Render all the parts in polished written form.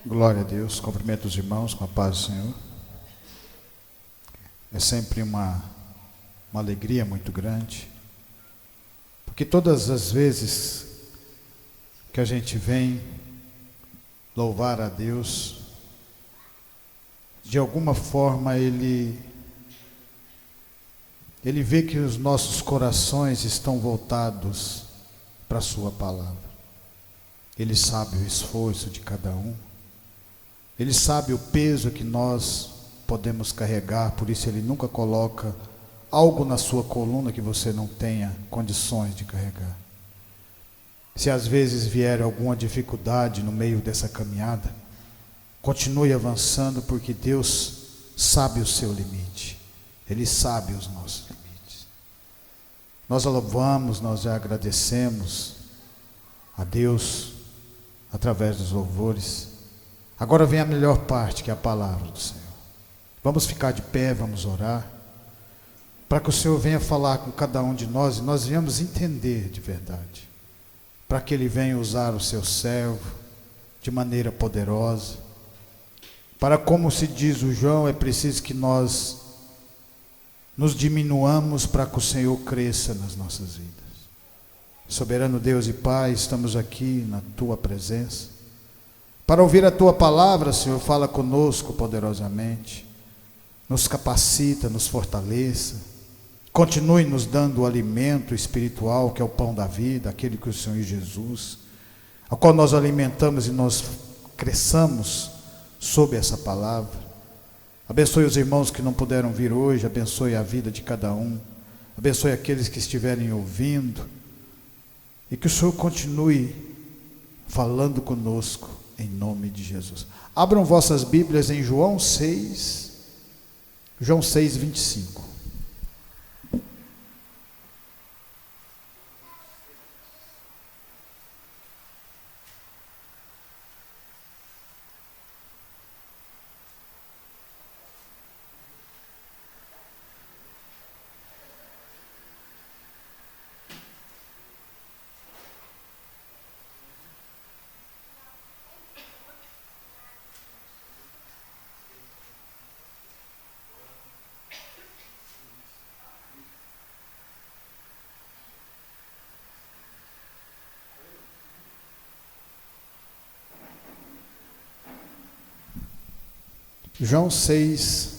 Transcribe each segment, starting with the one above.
Glória a Deus, cumprimento os irmãos com a paz do Senhor. É sempre uma alegria muito grande, porque todas as vezes que a gente vem louvar a Deus, de alguma forma Ele vê que os nossos corações estão voltados para a sua palavra. Ele sabe o esforço de cada um. Ele sabe o peso que nós podemos carregar, por isso Ele nunca coloca algo na sua coluna que você não tenha condições de carregar. Se às vezes vier alguma dificuldade no meio dessa caminhada, continue avançando, porque Deus sabe o seu limite. Ele sabe os nossos limites. Nós louvamos, nós já agradecemos a Deus através dos louvores. Agora vem a melhor parte, que é a palavra do Senhor. Vamos ficar de pé, vamos orar, para que o Senhor venha falar com cada um de nós, e nós venhamos entender de verdade, para que Ele venha usar o seu servo de maneira poderosa, para, como se diz o João, é preciso que nós nos diminuamos para que o Senhor cresça nas nossas vidas. Soberano Deus e Pai, estamos aqui na Tua presença, para ouvir a Tua palavra. Senhor, fala conosco poderosamente, nos capacita, nos fortaleça, continue nos dando o alimento espiritual, que é o pão da vida, aquele que o Senhor Jesus, ao qual nós alimentamos e nós cresçamos sob essa palavra. Abençoe os irmãos que não puderam vir hoje, abençoe a vida de cada um, abençoe aqueles que estiverem ouvindo, e que o Senhor continue falando conosco, em nome de Jesus. Abram vossas Bíblias em João 6, 25. João 6,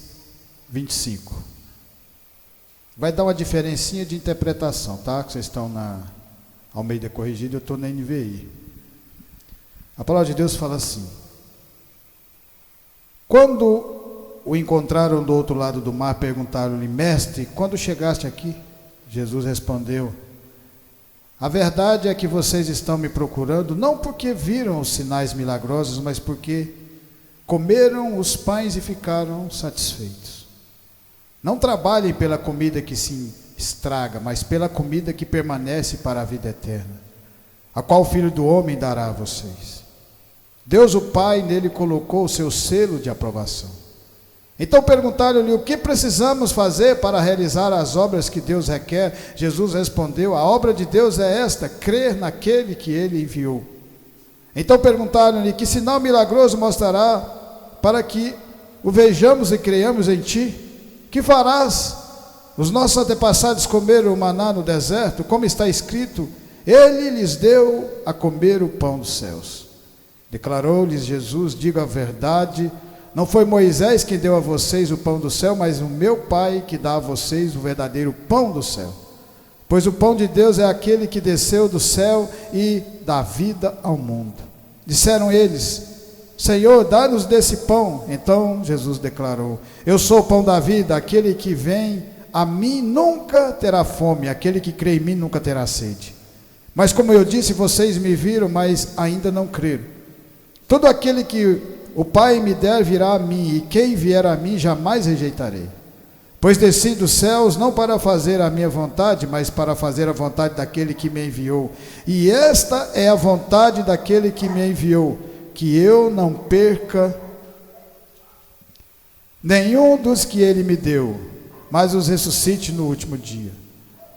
25. Vai dar uma diferencinha de interpretação, tá? Que vocês estão na Almeida Corrigida, eu estou na NVI. A palavra de Deus fala assim: quando o encontraram do outro lado do mar, perguntaram-lhe: mestre, quando chegaste aqui? Jesus respondeu: a verdade é que vocês estão me procurando, não porque viram os sinais milagrosos, mas porque comeram os pães e ficaram satisfeitos. Não trabalhem pela comida que se estraga, mas pela comida que permanece para a vida eterna, a qual o Filho do Homem dará a vocês. Deus o Pai nele colocou o seu selo de aprovação. Então perguntaram-lhe: o que precisamos fazer para realizar as obras que Deus requer? Jesus respondeu: a obra de Deus é esta, crer naquele que Ele enviou. Então perguntaram-lhe: que sinal milagroso mostrará para que o vejamos e creiamos em ti? Que farás? Os nossos antepassados comeram o maná no deserto, como está escrito: Ele lhes deu a comer o pão dos céus. Declarou-lhes Jesus: digo a verdade, não foi Moisés quem deu a vocês o pão do céu, mas o meu Pai que dá a vocês o verdadeiro pão do céu. Pois o pão de Deus é aquele que desceu do céu e dá vida ao mundo. Disseram eles: Senhor, dá-nos desse pão. Então Jesus declarou: eu sou o pão da vida, aquele que vem a mim nunca terá fome, aquele que crê em mim nunca terá sede. Mas como eu disse, vocês me viram, mas ainda não creram. Todo aquele que o Pai me der virá a mim, e quem vier a mim jamais rejeitarei. Pois desci dos céus não para fazer a minha vontade, mas para fazer a vontade daquele que me enviou. E esta é a vontade daquele que me enviou, que eu não perca nenhum dos que ele me deu, mas os ressuscite no último dia.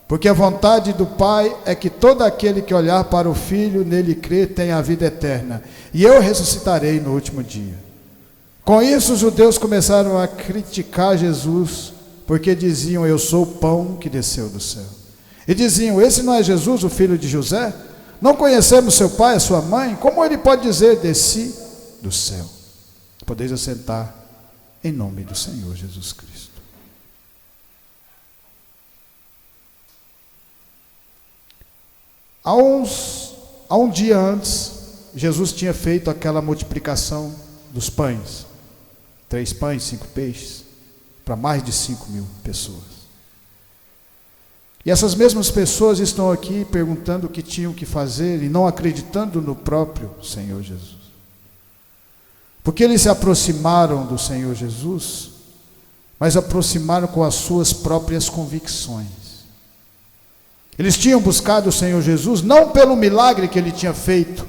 Porque a vontade do Pai é que todo aquele que olhar para o Filho, nele crer, tenha a vida eterna. E eu ressuscitarei no último dia. Com isso, os judeus começaram a criticar Jesus, porque diziam: eu sou o pão que desceu do céu. E diziam: esse não é Jesus, o filho de José? Não conhecemos seu pai, a sua mãe? Como ele pode dizer: desci do céu? Podeis assentar, em nome do Senhor Jesus Cristo. Há um dia antes, Jesus tinha feito aquela multiplicação dos pães. 3 pães, 5 peixes, para mais de 5.000 pessoas. E essas mesmas pessoas estão aqui perguntando o que tinham que fazer e não acreditando no próprio Senhor Jesus. Porque eles se aproximaram do Senhor Jesus, mas aproximaram com as suas próprias convicções. Eles tinham buscado o Senhor Jesus não pelo milagre que ele tinha feito,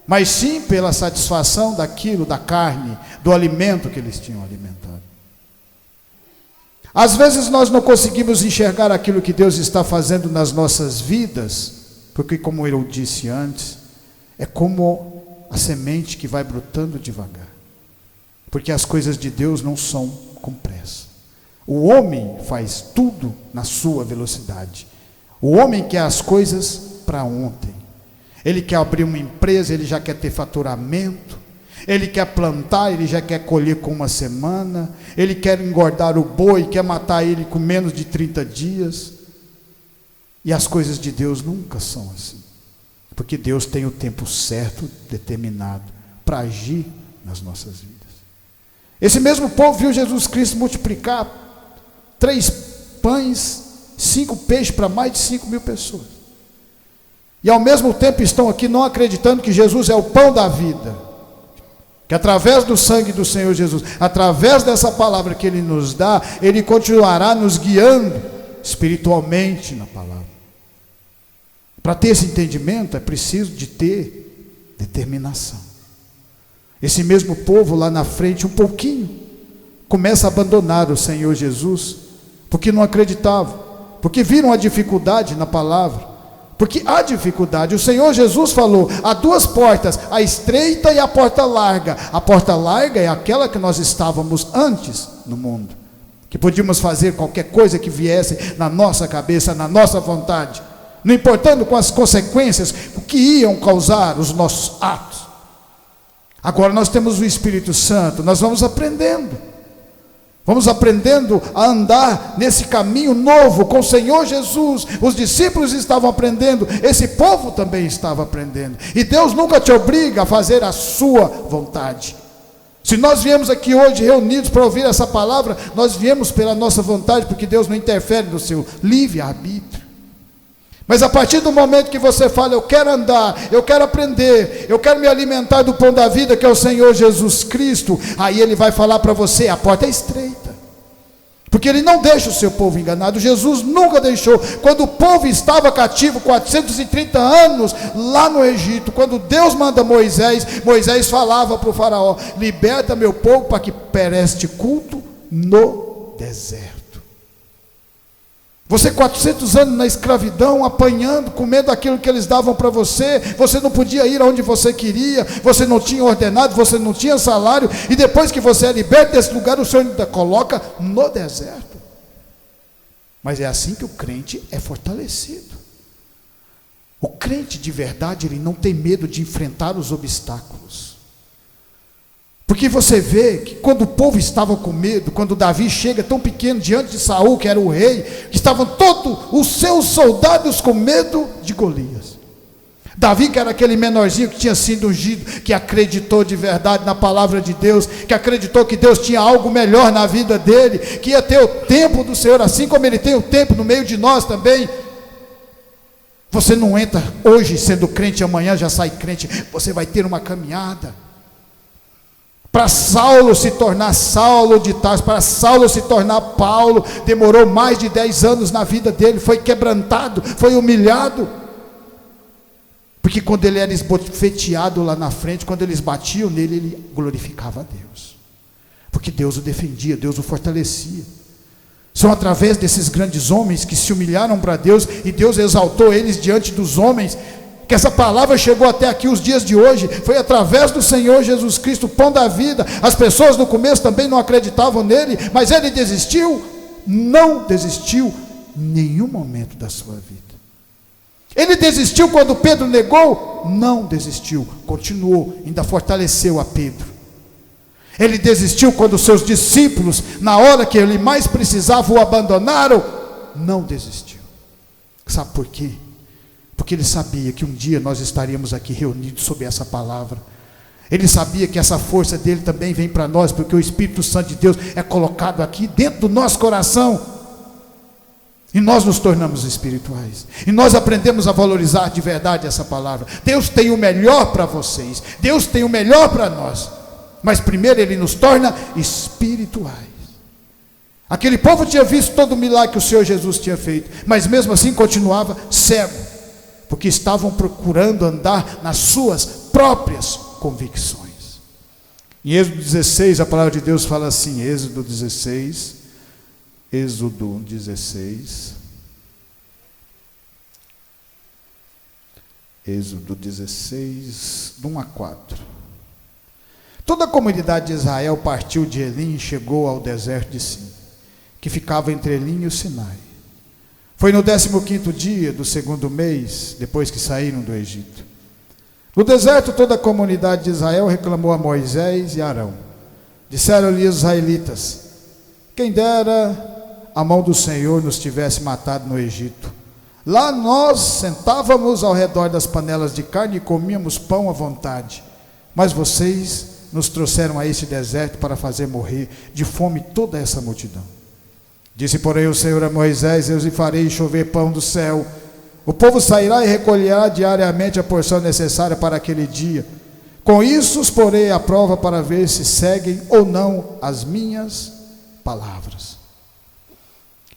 mas sim pela satisfação daquilo, da carne, do alimento que eles tinham alimentado. Às vezes nós não conseguimos enxergar aquilo que Deus está fazendo nas nossas vidas, porque, como eu disse antes, é como a semente que vai brotando devagar, porque as coisas de Deus não são com pressa. O homem faz tudo na sua velocidade. O homem quer as coisas para ontem. Ele quer abrir uma empresa, ele já quer ter faturamento. Ele quer plantar, ele já quer colher com uma semana. Ele quer engordar o boi, quer matar ele com menos de 30 dias. E as coisas de Deus nunca são assim. Porque Deus tem o tempo certo, determinado, para agir nas nossas vidas. Esse mesmo povo viu Jesus Cristo multiplicar 3 pães, 5 peixes para mais de 5.000 pessoas. E ao mesmo tempo estão aqui não acreditando que Jesus é o pão da vida. Que através do sangue do Senhor Jesus, através dessa palavra que Ele nos dá, Ele continuará nos guiando espiritualmente na palavra. Para ter esse entendimento é preciso de ter determinação. Esse mesmo povo lá na frente, um pouquinho, começa a abandonar o Senhor Jesus, porque não acreditavam, porque viram a dificuldade na palavra, porque há dificuldade. O Senhor Jesus falou: há 2 portas, a estreita e a porta larga. A porta larga é aquela que nós estávamos antes no mundo, que podíamos fazer qualquer coisa que viesse na nossa cabeça, na nossa vontade, não importando com as consequências, o que iam causar os nossos atos. Agora nós temos o Espírito Santo, nós vamos aprendendo a andar nesse caminho novo com o Senhor Jesus. Os discípulos estavam aprendendo, esse povo também estava aprendendo. E Deus nunca te obriga a fazer a sua vontade. Se nós viemos aqui hoje reunidos para ouvir essa palavra, nós viemos pela nossa vontade, porque Deus não interfere no seu livre-arbítrio. Mas a partir do momento que você fala: eu quero andar, eu quero aprender, eu quero me alimentar do pão da vida, que é o Senhor Jesus Cristo, aí Ele vai falar para você: a porta é estreita, porque Ele não deixa o seu povo enganado. Jesus nunca deixou. Quando o povo estava cativo 430 anos lá no Egito, quando Deus manda Moisés falava para o faraó: liberta meu povo para que preste culto no deserto. Você 400 anos na escravidão, apanhando, comendo aquilo que eles davam para você, você não podia ir aonde você queria, você não tinha ordenado, você não tinha salário, e depois que você é liberto desse lugar, o Senhor ainda coloca no deserto. Mas é assim que o crente é fortalecido. O crente de verdade, ele não tem medo de enfrentar os obstáculos. Porque você vê que quando o povo estava com medo, quando Davi chega tão pequeno diante de Saul, que era o rei, que estavam todos os seus soldados com medo de Golias. Davi, que era aquele menorzinho que tinha sido ungido, que acreditou de verdade na palavra de Deus, que acreditou que Deus tinha algo melhor na vida dele, que ia ter o tempo do Senhor, assim como Ele tem o tempo no meio de nós também. Você não entra hoje sendo crente, amanhã já sai crente. Você vai ter uma caminhada. Para Saulo se tornar Saulo de Tarso, para Saulo se tornar Paulo, demorou mais de 10 anos na vida dele. Foi quebrantado, foi humilhado. Porque quando ele era esbofeteado lá na frente, quando eles batiam nele, ele glorificava a Deus. Porque Deus o defendia, Deus o fortalecia. São através desses grandes homens que se humilharam para Deus e Deus exaltou eles diante dos homens, que essa palavra chegou até aqui os dias de hoje. Foi através do Senhor Jesus Cristo, o pão da vida. As pessoas no começo também não acreditavam nele, mas ele desistiu? Não desistiu em nenhum momento da sua vida. Ele desistiu quando Pedro negou? Não desistiu, continuou, ainda fortaleceu a Pedro. Ele desistiu quando seus discípulos, na hora que ele mais precisava, o abandonaram? Não desistiu. Sabe por quê? Porque ele sabia que um dia nós estaríamos aqui reunidos sob essa palavra. Ele sabia que essa força dele também vem para nós, porque o Espírito Santo de Deus é colocado aqui dentro do nosso coração. E nós nos tornamos espirituais. E nós aprendemos a valorizar de verdade essa palavra. Deus tem o melhor para vocês. Deus tem o melhor para nós. Mas primeiro ele nos torna espirituais. Aquele povo tinha visto todo o milagre que o Senhor Jesus tinha feito, mas mesmo assim continuava cego, porque estavam procurando andar nas suas próprias convicções. Em Êxodo 16, a palavra de Deus fala assim, Êxodo 16, do 1 a 4. Toda a comunidade de Israel partiu de Elim e chegou ao deserto de Sim, que ficava entre Elim e o Sinai. Foi no 15º dia do 2º mês, depois que saíram do Egito. No deserto, toda a comunidade de Israel reclamou a Moisés e Arão. Disseram-lhe os israelitas: quem dera a mão do Senhor nos tivesse matado no Egito. Lá nós sentávamos ao redor das panelas de carne e comíamos pão à vontade. Mas vocês nos trouxeram a este deserto para fazer morrer de fome toda essa multidão. Disse, porém, o Senhor a Moisés: eu lhe farei chover pão do céu. O povo sairá e recolherá diariamente a porção necessária para aquele dia. Com isso os porei à prova para ver se seguem ou não as minhas palavras.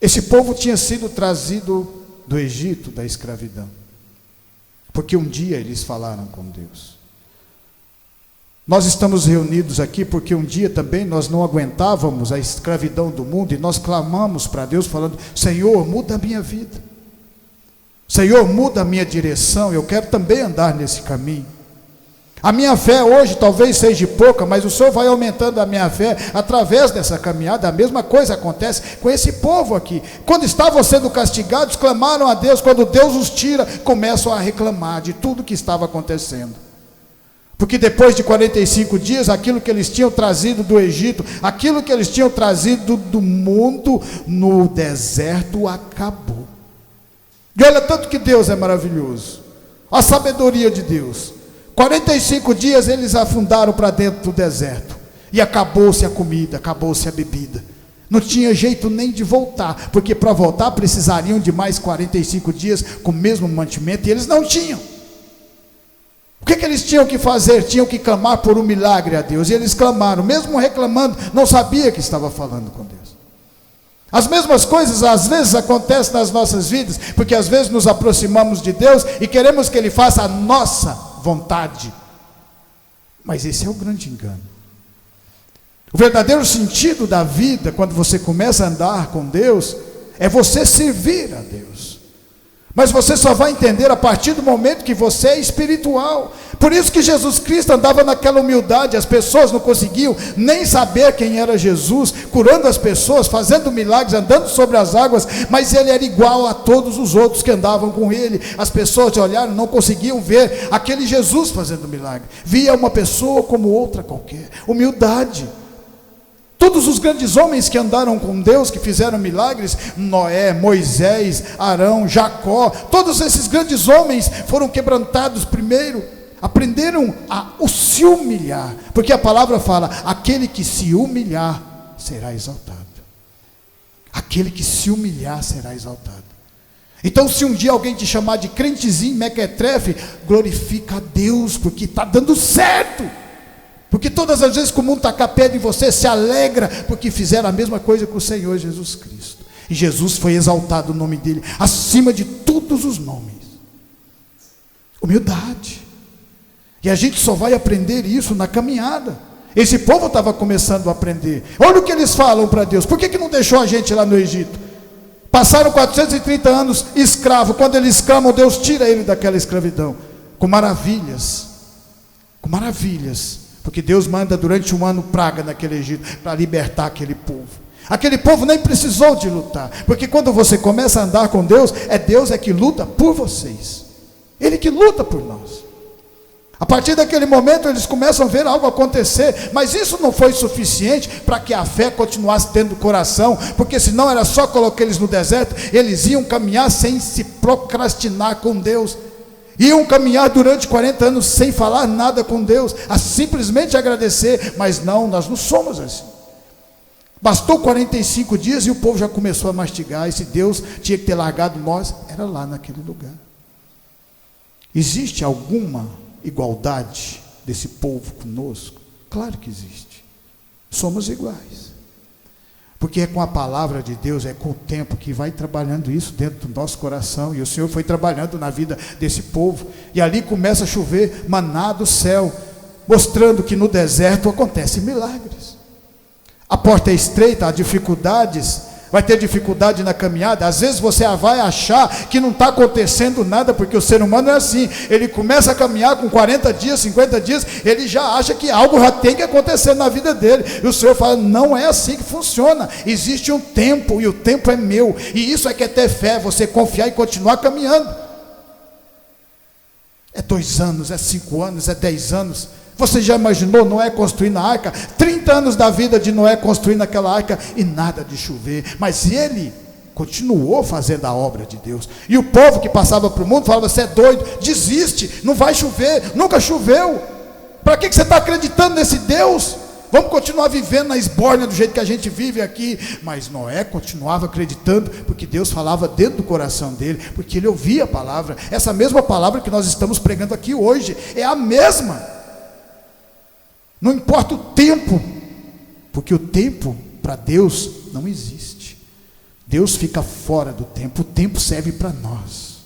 Esse povo tinha sido trazido do Egito, da escravidão, porque um dia eles falaram com Deus. Nós estamos reunidos aqui porque um dia também nós não aguentávamos a escravidão do mundo e nós clamamos para Deus falando: Senhor, muda a minha vida, Senhor, muda a minha direção, eu quero também andar nesse caminho. A minha fé hoje talvez seja pouca, mas o Senhor vai aumentando a minha fé através dessa caminhada. A mesma coisa acontece com esse povo aqui. Quando estavam sendo castigados, clamaram a Deus. Quando Deus os tira, começam a reclamar de tudo que estava acontecendo. Porque depois de 45 dias, aquilo que eles tinham trazido do Egito, aquilo que eles tinham trazido do mundo no deserto, acabou. E olha tanto que Deus é maravilhoso, a sabedoria de Deus. 45 dias eles afundaram para dentro do deserto, e acabou-se a comida, acabou-se a bebida. Não tinha jeito nem de voltar, porque para voltar precisariam de mais 45 dias com o mesmo mantimento, e eles não tinham. O que eles tinham que fazer? Tinham que clamar por um milagre a Deus. E eles clamaram, mesmo reclamando, não sabia que estava falando com Deus. As mesmas coisas às vezes acontecem nas nossas vidas, porque às vezes nos aproximamos de Deus e queremos que Ele faça a nossa vontade. Mas esse é o grande engano. O verdadeiro sentido da vida, quando você começa a andar com Deus, é você servir a Deus. Mas você só vai entender a partir do momento que você é espiritual. Por isso que Jesus Cristo andava naquela humildade. As pessoas não conseguiam nem saber quem era Jesus, curando as pessoas, fazendo milagres, andando sobre as águas, mas ele era igual a todos os outros que andavam com ele. As pessoas olharam, não conseguiam ver aquele Jesus fazendo milagre. Via uma pessoa como outra qualquer. Humildade. Todos os grandes homens que andaram com Deus, que fizeram milagres, Noé, Moisés, Arão, Jacó, todos esses grandes homens foram quebrantados primeiro, aprenderam a se humilhar, porque a palavra fala: aquele que se humilhar será exaltado. Aquele que se humilhar será exaltado. Então, se um dia alguém te chamar de crentezinho, mequetrefe, glorifica a Deus, porque está dando certo. Porque todas as vezes que o mundo tacar pedra em você, se alegra, porque fizeram a mesma coisa com o Senhor Jesus Cristo. E Jesus foi exaltado, o nome dele, acima de todos os nomes. Humildade. E a gente só vai aprender isso na caminhada. Esse povo estava começando a aprender. Olha o que eles falam para Deus: por que não deixou a gente lá no Egito? Passaram 430 anos escravo. Quando eles clamam, Deus tira ele daquela escravidão. Com maravilhas. Com maravilhas. Porque Deus manda durante um ano praga naquele Egito, para libertar aquele povo. Aquele povo nem precisou de lutar. Porque quando você começa a andar com Deus, Deus que luta por vocês. Ele que luta por nós. A partir daquele momento eles começam a ver algo acontecer, mas isso não foi suficiente para que a fé continuasse dentro do coração, porque senão era só colocar eles no deserto. Eles iam caminhar sem se procrastinar com Deus, iam caminhar durante 40 anos sem falar nada com Deus, a simplesmente agradecer. Mas não, nós não somos assim. Bastou 45 dias e o povo já começou a mastigar, e se Deus tinha que ter largado nós, era lá naquele lugar. Existe alguma igualdade desse povo conosco? Claro que existe. Somos iguais. Porque é com a palavra de Deus, é com o tempo que vai trabalhando isso dentro do nosso coração. E o Senhor foi trabalhando na vida desse povo. E ali começa a chover maná do céu, mostrando que no deserto acontecem milagres. A porta é estreita, há dificuldades. Vai ter dificuldade na caminhada. Às vezes você vai achar que não está acontecendo nada, porque o ser humano é assim. Ele começa a caminhar com 40 dias, 50 dias, ele já acha que algo já tem que acontecer na vida dele. E o Senhor fala: não é assim que funciona. Existe um tempo, e o tempo é meu. E isso é que é ter fé, você confiar e continuar caminhando. É 2 anos, é 5 anos, é 10 anos. Você já imaginou Noé construindo a arca? 30 anos da vida de Noé construindo aquela arca e nada de chover. Mas ele continuou fazendo a obra de Deus. E o povo que passava para o mundo falava: você é doido, desiste, não vai chover, nunca choveu. Para que você está acreditando nesse Deus? Vamos continuar vivendo na esbórnia do jeito que a gente vive aqui. Mas Noé continuava acreditando, porque Deus falava dentro do coração dele, porque ele ouvia a palavra. Essa mesma palavra que nós estamos pregando aqui hoje é a mesma. Não importa o tempo, porque o tempo para Deus não existe. Deus fica fora do tempo. O tempo serve para nós,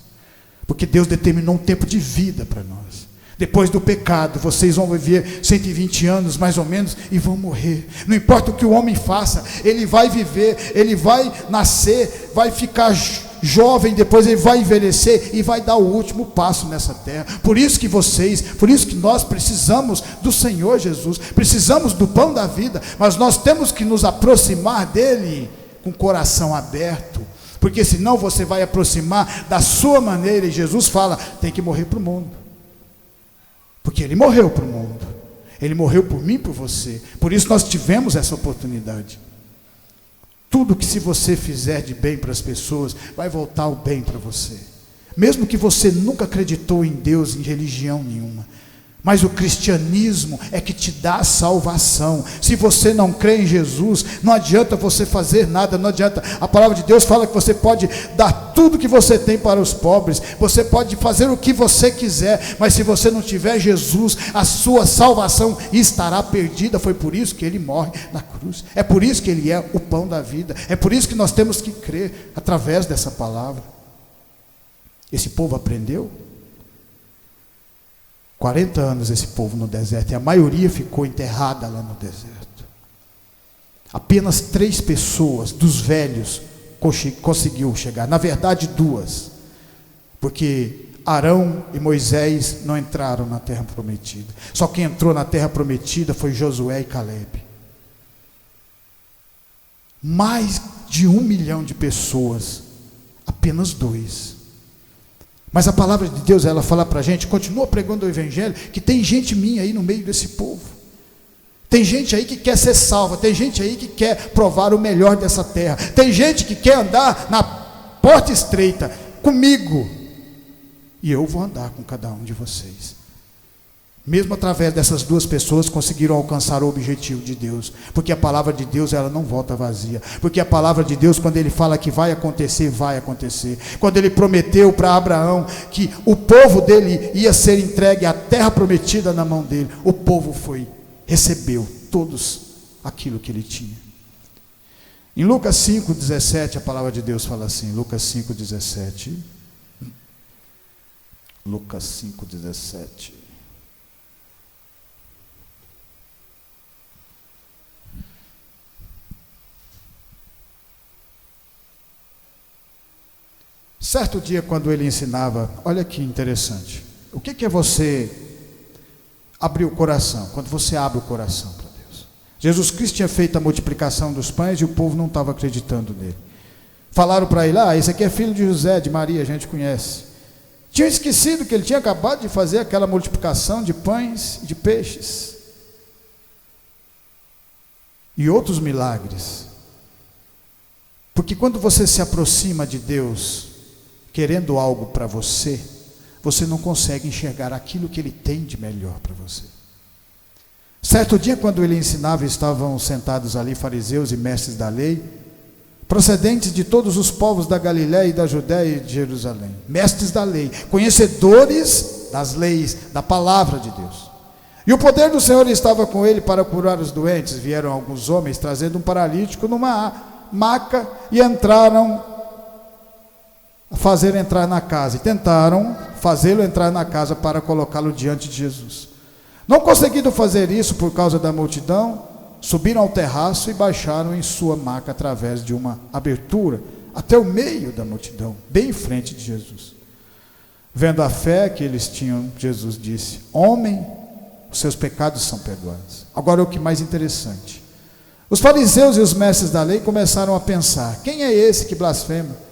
porque Deus determinou um tempo de vida para nós. Depois do pecado, vocês vão viver 120 anos mais ou menos e vão morrer. Não importa o que o homem faça, ele vai viver, ele vai nascer, vai ficar jovem, depois ele vai envelhecer e vai dar o último passo nessa terra. Por isso que nós precisamos do Senhor Jesus, precisamos do pão da vida, mas nós temos que nos aproximar dele com o coração aberto, porque senão você vai aproximar da sua maneira. E Jesus fala: tem que morrer para o mundo, porque ele morreu para o mundo, ele morreu por mim e por você. Por isso nós tivemos essa oportunidade. Tudo que, se você fizer de bem para as pessoas, vai voltar o bem para você. Mesmo que você nunca acreditou em Deus, em religião nenhuma. Mas o cristianismo é que te dá salvação. Se você não crê em Jesus, não adianta você fazer nada, não adianta. A palavra de Deus fala que você pode dar tudo que você tem para os pobres, você pode fazer o que você quiser, mas se você não tiver Jesus, a sua salvação estará perdida. Foi por isso que ele morre na cruz, é por isso que ele é o pão da vida, é por isso que nós temos que crer através dessa palavra. Esse povo aprendeu 40 anos, esse povo no deserto, e a maioria ficou enterrada lá no deserto. Apenas 3 pessoas dos velhos conseguiu chegar. Na verdade 2, porque Arão e Moisés não entraram na terra prometida. Só quem entrou na terra prometida foi Josué e Caleb. Mais de 1 milhão de pessoas, apenas 2. Mas a palavra de Deus, ela fala para a gente, continua pregando o evangelho, que tem gente minha aí no meio desse povo. Tem gente aí que quer ser salva, tem gente aí que quer provar o melhor dessa terra, tem gente que quer andar na porta estreita comigo, e eu vou andar com cada um de vocês. Mesmo através dessas 2 pessoas conseguiram alcançar o objetivo de Deus, porque a palavra de Deus, ela não volta vazia, porque a palavra de Deus, quando ele fala que vai acontecer, vai acontecer. Quando ele prometeu para Abraão que o povo dele ia ser entregue à terra prometida na mão dele, o povo recebeu todos aquilo que ele tinha. Em Lucas 5,17, a palavra de Deus fala assim, Lucas 5,17, Lucas 5,17, Certo dia, quando ele ensinava, olha que interessante. O que é você abrir o coração? Quando você abre o coração para Deus. Jesus Cristo tinha feito a multiplicação dos pães e o povo não estava acreditando nele. Falaram para ele: esse aqui é filho de José, de Maria, a gente conhece. Tinham esquecido que ele tinha acabado de fazer aquela multiplicação de pães e de peixes. E outros milagres. Porque quando você se aproxima de Deus, querendo algo para você, você não consegue enxergar aquilo que Ele tem de melhor para você. Certo dia, quando Ele ensinava, estavam sentados ali fariseus e mestres da lei, procedentes de todos os povos da Galiléia e da Judéia e de Jerusalém, mestres da lei, conhecedores das leis, da palavra de Deus. E o poder do Senhor estava com ele para curar os doentes. Vieram alguns homens trazendo um paralítico numa maca e entraram a fazer entrar na casa, e tentaram fazê-lo entrar na casa para colocá-lo diante de Jesus. Não conseguindo fazer isso por causa da multidão, subiram ao terraço e baixaram em sua maca através de uma abertura até o meio da multidão, bem em frente de Jesus. Vendo a fé que eles tinham, Jesus disse: homem, os seus pecados são perdoados. Agora o que mais interessante, os fariseus e os mestres da lei começaram a pensar: quem é esse que blasfema,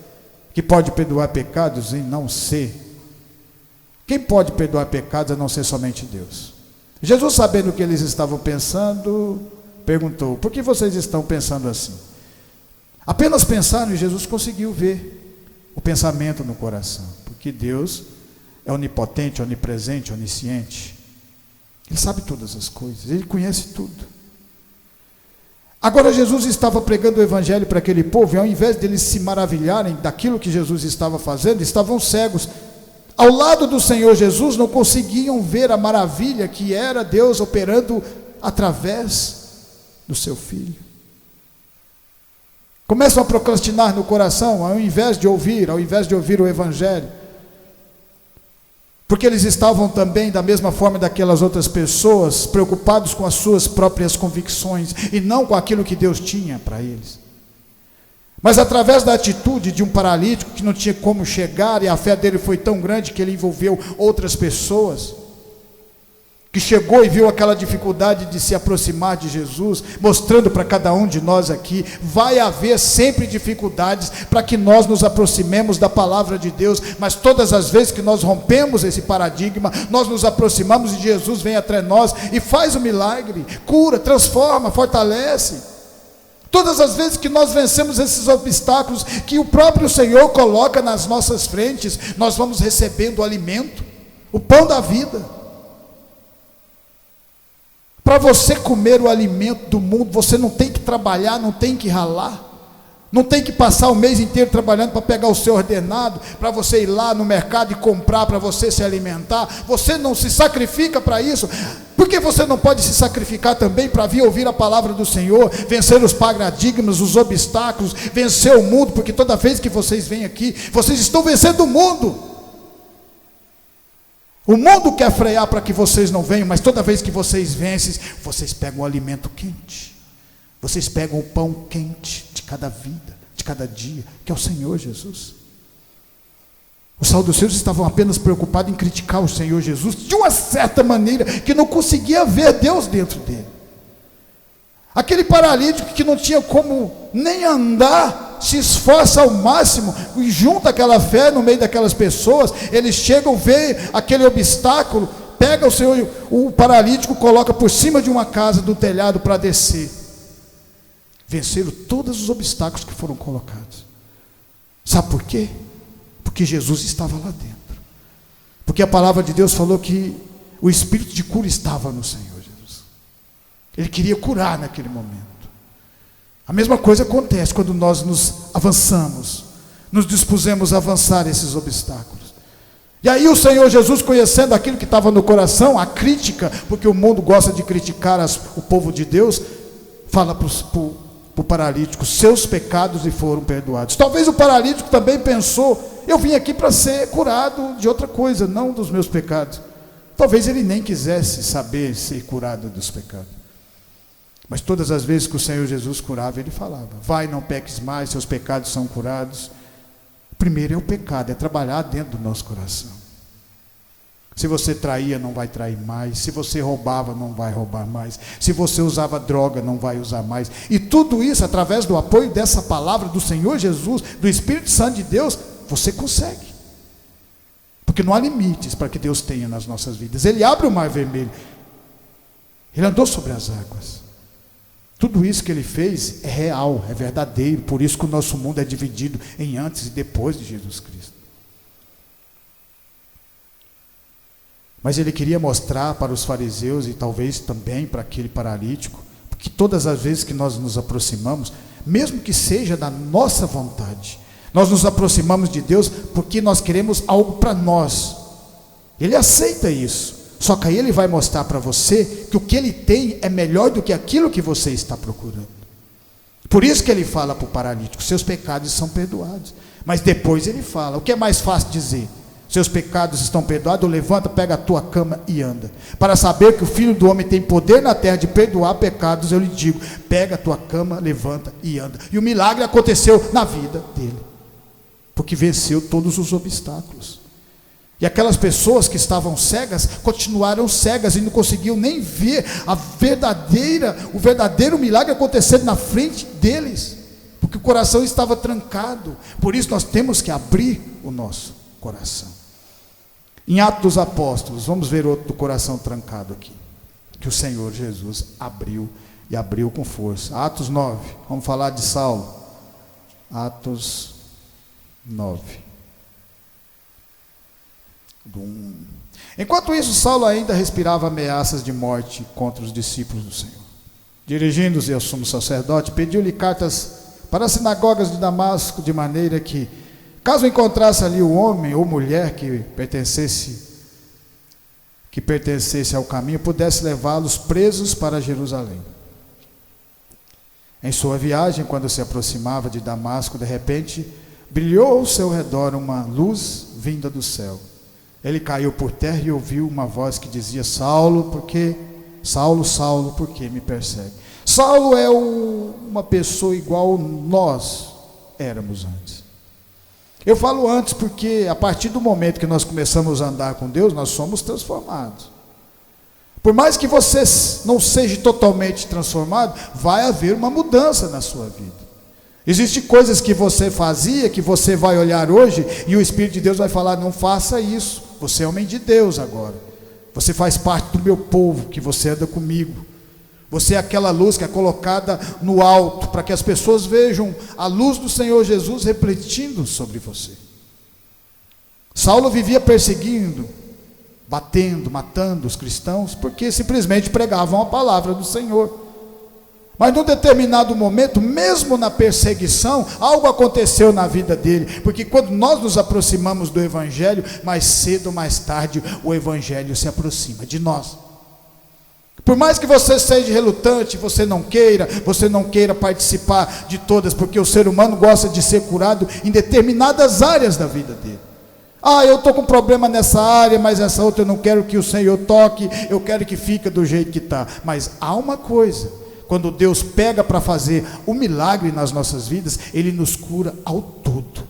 que pode perdoar pecados e não ser? Quem pode perdoar pecados a não ser somente Deus? Jesus, sabendo o que eles estavam pensando, perguntou: por que vocês estão pensando assim? Apenas pensaram, e Jesus conseguiu ver o pensamento no coração, porque Deus é onipotente, onipresente, onisciente. Ele sabe todas as coisas, Ele conhece tudo. Agora Jesus estava pregando o evangelho para aquele povo, e ao invés deles se maravilharem daquilo que Jesus estava fazendo, estavam cegos. Ao lado do Senhor Jesus, não conseguiam ver a maravilha que era Deus operando através do seu Filho. Começam a procrastinar no coração, ao invés de ouvir o evangelho. Porque eles estavam também, da mesma forma daquelas outras pessoas, preocupados com as suas próprias convicções e não com aquilo que Deus tinha para eles. Mas através da atitude de um paralítico que não tinha como chegar, e a fé dele foi tão grande que ele envolveu outras pessoas, que chegou e viu aquela dificuldade de se aproximar de Jesus, mostrando para cada um de nós aqui: vai haver sempre dificuldades para que nós nos aproximemos da palavra de Deus, mas todas as vezes que nós rompemos esse paradigma, nós nos aproximamos e Jesus vem até nós e faz o milagre, cura, transforma, fortalece. Todas as vezes que nós vencemos esses obstáculos que o próprio Senhor coloca nas nossas frentes, nós vamos recebendo o alimento, o pão da vida. Para você comer o alimento do mundo, você não tem que trabalhar, não tem que ralar, não tem que passar o mês inteiro trabalhando para pegar o seu ordenado, para você ir lá no mercado e comprar para você se alimentar. Você não se sacrifica para isso. Por que você não pode se sacrificar também para vir ouvir a palavra do Senhor, vencer os paradigmas, os obstáculos, vencer o mundo? Porque toda vez que vocês vêm aqui, vocês estão vencendo o mundo. O mundo quer frear para que vocês não venham, mas toda vez que vocês vencem, vocês pegam o alimento quente, vocês pegam o pão quente de cada vida, de cada dia, que é o Senhor Jesus. Os saduceus estavam apenas preocupados em criticar o Senhor Jesus, de uma certa maneira, que não conseguia ver Deus dentro dele. Aquele paralítico que não tinha como nem andar, se esforça ao máximo e junta aquela fé no meio daquelas pessoas. Eles chegam, veem aquele obstáculo, pega o paralítico, coloca por cima de uma casa, do telhado, para descer. Venceram todos os obstáculos que foram colocados. Sabe por quê? Porque Jesus estava lá dentro. Porque a palavra de Deus falou que o espírito de cura estava no Senhor Jesus. Ele queria curar naquele momento. A mesma coisa acontece quando nós nos avançamos, nos dispusemos a avançar esses obstáculos. E aí o Senhor Jesus, conhecendo aquilo que estava no coração, a crítica, porque o mundo gosta de criticar o povo de Deus, fala para o paralítico: seus pecados lhe foram perdoados. Talvez o paralítico também pensou: eu vim aqui para ser curado de outra coisa, não dos meus pecados. Talvez ele nem quisesse saber ser curado dos pecados. Mas todas as vezes que o Senhor Jesus curava, ele falava: vai, não peques mais, seus pecados são curados. Primeiro é o pecado, é trabalhar dentro do nosso coração. Se você traía, não vai trair mais. Se você roubava, não vai roubar mais. Se você usava droga, não vai usar mais. E tudo isso, através do apoio dessa palavra do Senhor Jesus, do Espírito Santo de Deus, você consegue. Porque não há limites para que Deus tenha nas nossas vidas. Ele abre o mar vermelho. Ele andou sobre as águas. Tudo isso que ele fez é real, é verdadeiro. Por isso que o nosso mundo é dividido em antes e depois de Jesus Cristo. Mas ele queria mostrar para os fariseus e talvez também para aquele paralítico, que todas as vezes que nós nos aproximamos, mesmo que seja da nossa vontade, nós nos aproximamos de Deus porque nós queremos algo para nós. Ele aceita isso. Só que aí ele vai mostrar para você que o que ele tem é melhor do que aquilo que você está procurando. Por isso que ele fala para o paralítico: seus pecados são perdoados. Mas depois ele fala, o que é mais fácil dizer? Seus pecados estão perdoados, levanta, pega a tua cama e anda. Para saber que o Filho do Homem tem poder na terra de perdoar pecados, eu lhe digo, pega a tua cama, levanta e anda. E o milagre aconteceu na vida dele, porque venceu todos os obstáculos. E aquelas pessoas que estavam cegas, continuaram cegas e não conseguiam nem ver o verdadeiro milagre acontecendo na frente deles, porque o coração estava trancado. Por isso nós temos que abrir o nosso coração. Em Atos dos Apóstolos, vamos ver outro do coração trancado aqui, que o Senhor Jesus abriu, e abriu com força. Atos 9, vamos falar de Saulo. Atos 9. Enquanto isso, Saulo ainda respirava ameaças de morte contra os discípulos do Senhor. Dirigindo-se ao sumo sacerdote, pediu-lhe cartas para as sinagogas de Damasco, de maneira que, caso encontrasse ali o homem ou mulher que pertencesse ao caminho, pudesse levá-los presos para Jerusalém. Em sua viagem, quando se aproximava de Damasco, de repente, brilhou ao seu redor uma luz vinda do céu. Ele caiu por terra e ouviu uma voz que dizia: Saulo, Saulo, por que me persegue? Saulo é uma pessoa igual nós éramos antes. Eu falo antes porque a partir do momento que nós começamos a andar com Deus, nós somos transformados. Por mais que você não seja totalmente transformado, vai haver uma mudança na sua vida. Existem coisas que você fazia, que você vai olhar hoje, e o Espírito de Deus vai falar: não faça isso, você é homem de Deus agora. Você faz parte do meu povo, que você anda comigo. Você é aquela luz que é colocada no alto, para que as pessoas vejam a luz do Senhor Jesus refletindo sobre você. Saulo vivia perseguindo, batendo, matando os cristãos, porque simplesmente pregavam a palavra do Senhor. Mas num determinado momento, mesmo na perseguição, algo aconteceu na vida dele, porque quando nós nos aproximamos do Evangelho, mais cedo ou mais tarde, o Evangelho se aproxima de nós. Por mais que você seja relutante, você não queira participar de todas, porque o ser humano gosta de ser curado em determinadas áreas da vida dele. Eu estou com problema nessa área, mas essa outra eu não quero que o Senhor toque, eu quero que fique do jeito que está. Mas há uma coisa: quando Deus pega para fazer o milagre nas nossas vidas, Ele nos cura ao todo,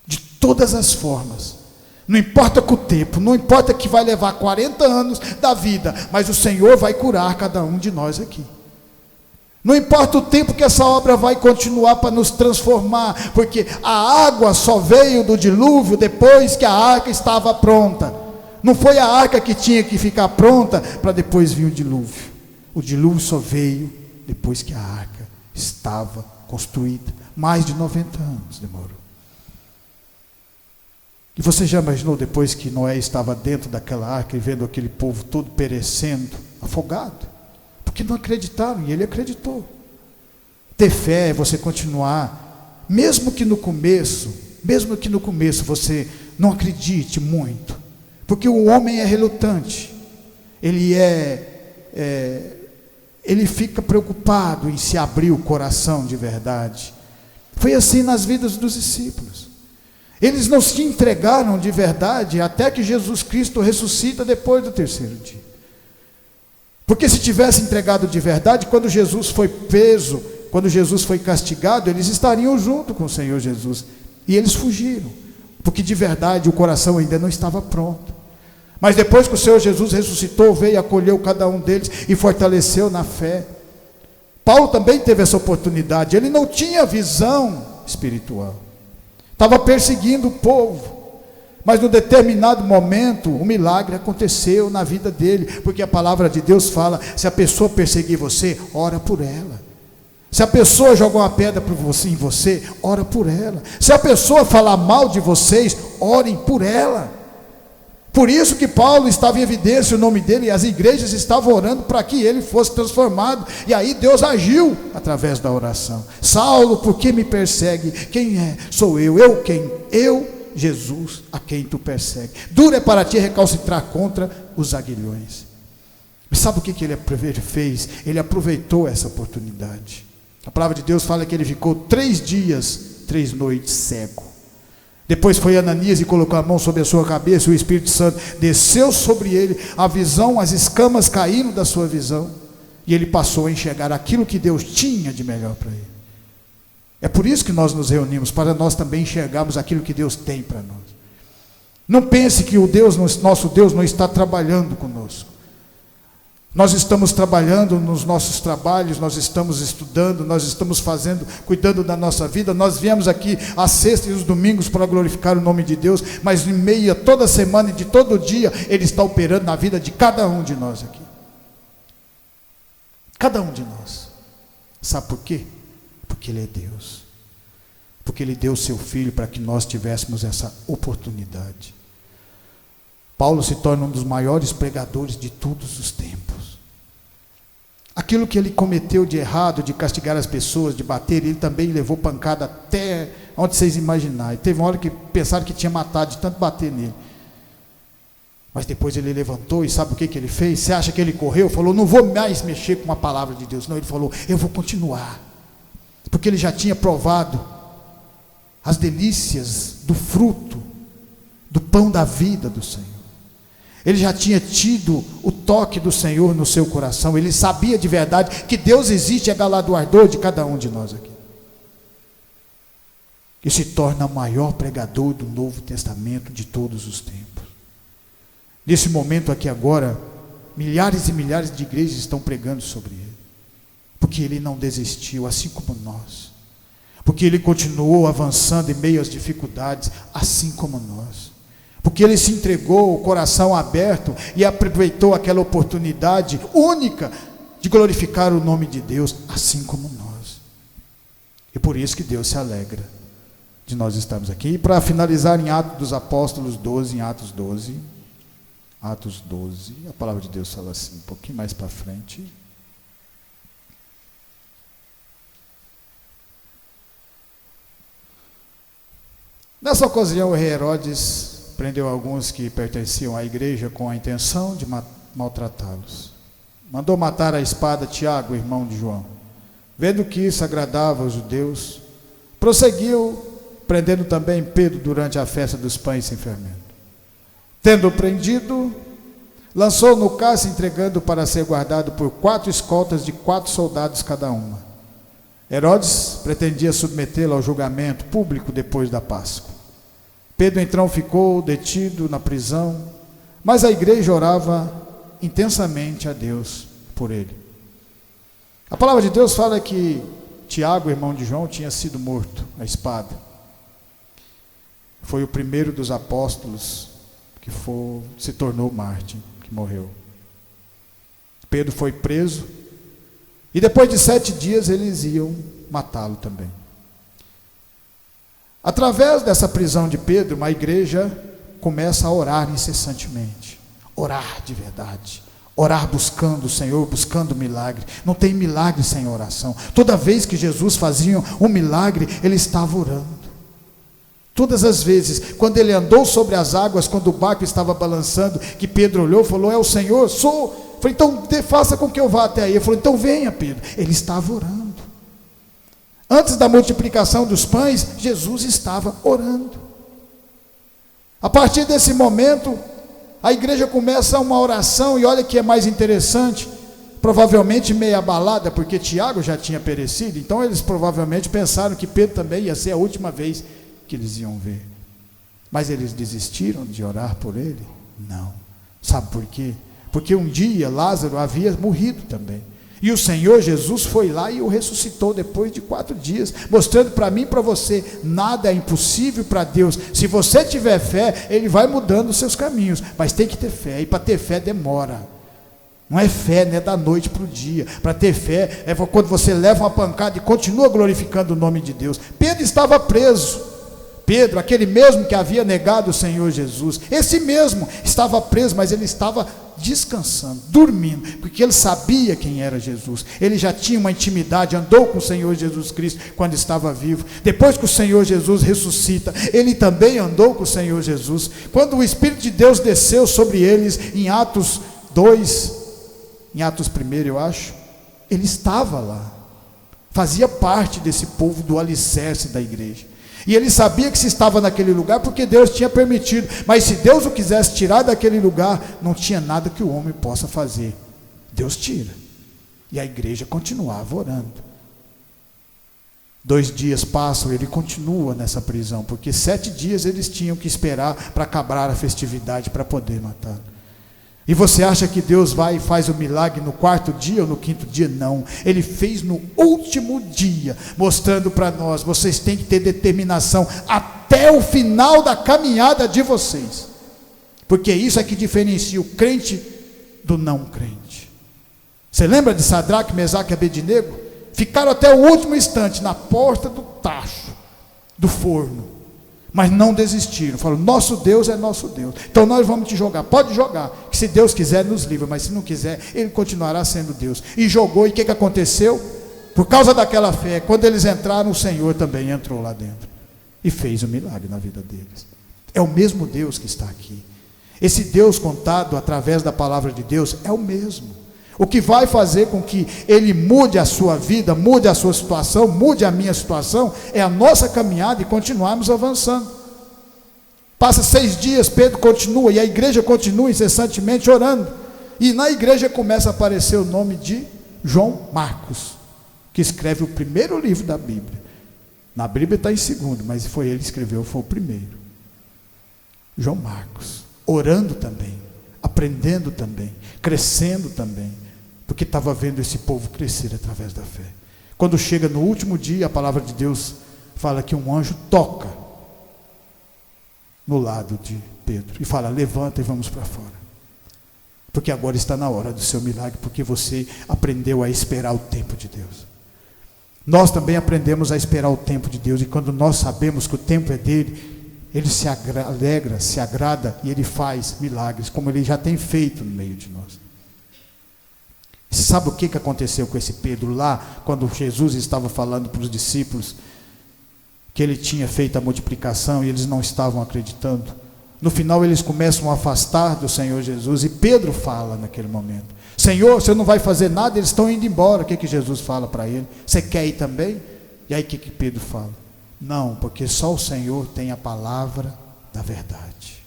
de todas as formas. Não importa com o tempo, não importa que vai levar 40 anos da vida, mas o Senhor vai curar cada um de nós aqui. Não importa o tempo que essa obra vai continuar para nos transformar, porque a água só veio do dilúvio depois que a arca estava pronta. Não foi a arca que tinha que ficar pronta para depois vir o dilúvio. O dilúvio só veio depois que a arca estava construída. Mais de 90 anos demorou. E você já imaginou, depois que Noé estava dentro daquela arca e vendo aquele povo todo perecendo, afogado? Porque não acreditaram, e ele acreditou. Ter fé é você continuar, mesmo que no começo você não acredite muito, porque o homem é relutante, ele fica preocupado em se abrir o coração de verdade. Foi assim nas vidas dos discípulos. Eles não se entregaram de verdade até que Jesus Cristo ressuscita depois do terceiro dia. Porque se tivesse entregado de verdade, quando Jesus foi preso, quando Jesus foi castigado, eles estariam junto com o Senhor Jesus. E eles fugiram, porque de verdade o coração ainda não estava pronto. Mas depois que o Senhor Jesus ressuscitou, veio e acolheu cada um deles e fortaleceu na fé. Paulo também teve essa oportunidade. Ele não tinha visão espiritual, estava perseguindo o povo, mas num determinado momento o milagre aconteceu na vida dele, porque a palavra de Deus fala: se a pessoa perseguir você, ora por ela. Se a pessoa jogar uma pedra em você, ora por ela. Se a pessoa falar mal de vocês, orem por ela. Por isso que Paulo estava em evidência, o nome dele, e as igrejas estavam orando para que ele fosse transformado, e aí Deus agiu através da oração. Saulo, por que me persegue? Quem é? Sou eu. Eu quem? Eu, Jesus, a quem tu persegue. Duro é para ti recalcitrar contra os aguilhões. Mas sabe o que ele fez? Ele aproveitou essa oportunidade. A palavra de Deus fala que ele ficou 3 dias, 3 noites cego. Depois foi Ananias e colocou a mão sobre a sua cabeça, e o Espírito Santo desceu sobre ele, a visão, as escamas caíram da sua visão, e ele passou a enxergar aquilo que Deus tinha de melhor para ele. É por isso que nós nos reunimos, para nós também enxergarmos aquilo que Deus tem para nós. Não pense que nosso Deus não está trabalhando conosco. Nós estamos trabalhando nos nossos trabalhos, nós estamos estudando, nós estamos cuidando da nossa vida. Nós viemos aqui às sextas e os domingos para glorificar o nome de Deus, mas em meio a toda semana e de todo dia, Ele está operando na vida de cada um de nós aqui. Cada um de nós. Sabe por quê? Porque Ele é Deus. Porque Ele deu o seu Filho para que nós tivéssemos essa oportunidade. Paulo se torna um dos maiores pregadores de todos os tempos. Aquilo que ele cometeu de errado, de castigar as pessoas, de bater, ele também levou pancada até onde vocês imaginarem. Teve uma hora que pensaram que tinha matado de tanto bater nele. Mas depois ele levantou e sabe o que ele fez? Você acha que ele correu? Falou: não vou mais mexer com a palavra de Deus. Não, ele falou: eu vou continuar. Porque ele já tinha provado as delícias do fruto, do pão da vida do Senhor. Ele já tinha tido o toque do Senhor no seu coração. Ele sabia de verdade que Deus existe, é galardoador de cada um de nós aqui. E se torna o maior pregador do Novo Testamento de todos os tempos. Nesse momento aqui agora, milhares e milhares de igrejas estão pregando sobre ele. Porque ele não desistiu, assim como nós. Porque ele continuou avançando em meio às dificuldades, assim como nós. Porque ele se entregou, o coração aberto, e aproveitou aquela oportunidade única de glorificar o nome de Deus, assim como nós. E por isso que Deus se alegra de nós estarmos aqui. E para finalizar em Atos dos Apóstolos 12, em Atos 12, a palavra de Deus fala assim, um pouquinho mais para frente. Nessa ocasião o rei Herodes prendeu alguns que pertenciam à igreja com a intenção de maltratá-los. Mandou matar a espada Tiago, irmão de João. Vendo que isso agradava aos judeus, prosseguiu, prendendo também Pedro durante a festa dos pães sem fermento. Tendo prendido, lançou no cárcere, entregando para ser guardado por 4 escoltas de 4 soldados cada uma. Herodes pretendia submetê-lo ao julgamento público depois da Páscoa. Pedro então ficou detido na prisão, mas a igreja orava intensamente a Deus por ele. A palavra de Deus fala que Tiago, irmão de João, tinha sido morto à espada. Foi o primeiro dos apóstolos que se tornou mártir, que morreu. Pedro foi preso, e depois de 7 dias eles iam matá-lo também. Através dessa prisão de Pedro, uma igreja começa a orar incessantemente. Orar de verdade. Orar buscando o Senhor, buscando milagre. Não tem milagre sem oração. Toda vez que Jesus fazia um milagre, ele estava orando. Todas as vezes, quando ele andou sobre as águas, quando o barco estava balançando, que Pedro olhou e falou: é o Senhor? Sou. Falei: então faça com que eu vá até aí. Ele falou: então venha, Pedro. Ele estava orando. Antes da multiplicação dos pães, Jesus estava orando. A partir desse momento, a igreja começa uma oração, e olha que é mais interessante, provavelmente meio abalada, porque Tiago já tinha perecido, então eles provavelmente pensaram que Pedro também ia ser a última vez que eles iam ver. Mas eles desistiram de orar por ele? Não. Sabe por quê? Porque um dia Lázaro havia morrido também. E o Senhor Jesus foi lá e o ressuscitou depois de 4 dias, mostrando para mim e para você, nada é impossível para Deus. Se você tiver fé, Ele vai mudando os seus caminhos, mas tem que ter fé, e para ter fé demora. Não é fé, não é da noite para o dia. Para ter fé é quando você leva uma pancada e continua glorificando o nome de Deus. Pedro estava preso. Pedro, aquele mesmo que havia negado o Senhor Jesus, esse mesmo estava preso, mas ele estava descansando, dormindo, porque ele sabia quem era Jesus. Ele já tinha uma intimidade, andou com o Senhor Jesus Cristo quando estava vivo. Depois que o Senhor Jesus ressuscita, ele também andou com o Senhor Jesus. Quando o Espírito de Deus desceu sobre eles em Atos 2, em Atos 1, eu acho, ele estava lá, fazia parte desse povo, do alicerce da igreja. E ele sabia que se estava naquele lugar porque Deus tinha permitido. Mas se Deus o quisesse tirar daquele lugar, não tinha nada que o homem possa fazer. Deus tira. E a igreja continuava orando. 2 dias passam, ele continua nessa prisão, porque 7 dias eles tinham que esperar para acabar a festividade, para poder matar. E você acha que Deus vai e faz o milagre no 4º dia ou no 5º dia? Não, Ele fez no último dia, mostrando para nós, vocês têm que ter determinação até o final da caminhada de vocês, porque isso é que diferencia o crente do não crente. Você lembra de Sadraque, Mesaque e Abednego? Ficaram até o último instante na porta do tacho, do forno, mas não desistiram. Falaram, nosso Deus é nosso Deus, então nós vamos te jogar, pode jogar, que se Deus quiser nos livra, mas se não quiser, Ele continuará sendo Deus. E jogou, e o que aconteceu? Por causa daquela fé, quando eles entraram, o Senhor também entrou lá dentro, e fez um milagre na vida deles. É o mesmo Deus que está aqui. Esse Deus contado através da palavra de Deus é o mesmo. O que vai fazer com que Ele mude a sua vida, mude a sua situação, mude a minha situação, é a nossa caminhada e continuarmos avançando. Passa 6 dias, Pedro continua, e a igreja continua incessantemente orando, e na igreja começa a aparecer o nome de João Marcos, que escreve o primeiro livro da Bíblia. Na Bíblia está em 2º, mas foi ele que escreveu, foi o primeiro. João Marcos, orando também, aprendendo também, crescendo também, porque estava vendo esse povo crescer através da fé. Quando chega no último dia, a palavra de Deus fala que um anjo toca no lado de Pedro e fala, levanta e vamos para fora, porque agora está na hora do seu milagre, porque você aprendeu a esperar o tempo de Deus. Nós também aprendemos a esperar o tempo de Deus, e quando nós sabemos que o tempo é dele, Ele se alegra, se agrada, e Ele faz milagres, como Ele já tem feito no meio de nós. Sabe o que aconteceu com esse Pedro lá, quando Jesus estava falando para os discípulos, que ele tinha feito a multiplicação, e eles não estavam acreditando? No final eles começam a afastar do Senhor Jesus, e Pedro fala naquele momento, Senhor, você não vai fazer nada, eles estão indo embora. O que Jesus fala para ele? Você quer ir também? E aí o que Pedro fala? Não, porque só o Senhor tem a palavra da verdade.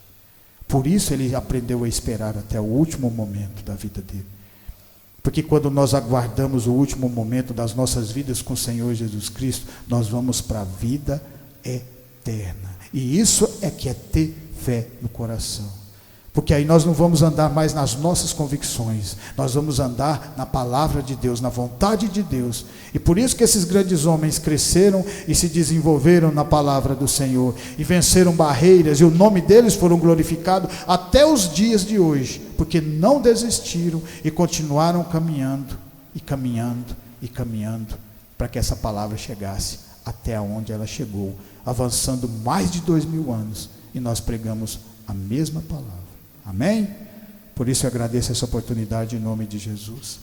Por isso ele aprendeu a esperar até o último momento da vida dele. Porque quando nós aguardamos o último momento das nossas vidas com o Senhor Jesus Cristo, nós vamos para a vida eterna. E isso é que é ter fé no coração. Porque aí nós não vamos andar mais nas nossas convicções, nós vamos andar na palavra de Deus, na vontade de Deus. E por isso que esses grandes homens cresceram e se desenvolveram na palavra do Senhor, e venceram barreiras, e o nome deles foram glorificados até os dias de hoje, porque não desistiram e continuaram caminhando, e caminhando, e caminhando, para que essa palavra chegasse até onde ela chegou, avançando mais de 2000 anos, e nós pregamos a mesma palavra. Amém? Por isso eu agradeço essa oportunidade em nome de Jesus.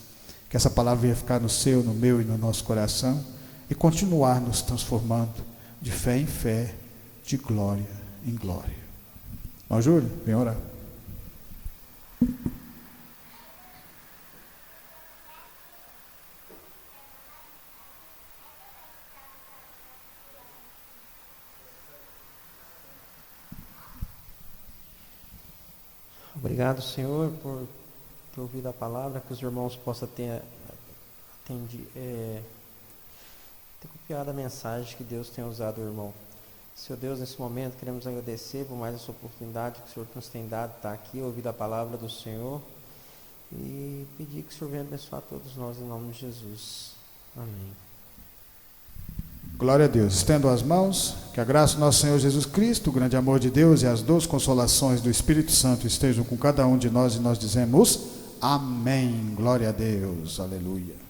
Que essa palavra venha ficar no seu, no meu e no nosso coração, e continuar nos transformando de fé em fé, de glória em glória. Ó, Júlio, vem orar. Obrigado, Senhor, por ter ouvido a palavra, que os irmãos possam ter copiado a mensagem que Deus tem usado o irmão. Senhor Deus, nesse momento queremos agradecer por mais essa oportunidade que o Senhor nos tem dado de estar aqui, ouvir a palavra do Senhor e pedir que o Senhor venha abençoar todos nós em nome de Jesus. Amém. Glória a Deus. Estendo as mãos, que a graça do nosso Senhor Jesus Cristo, o grande amor de Deus e as doces consolações do Espírito Santo estejam com cada um de nós e nós dizemos amém. Glória a Deus. Aleluia.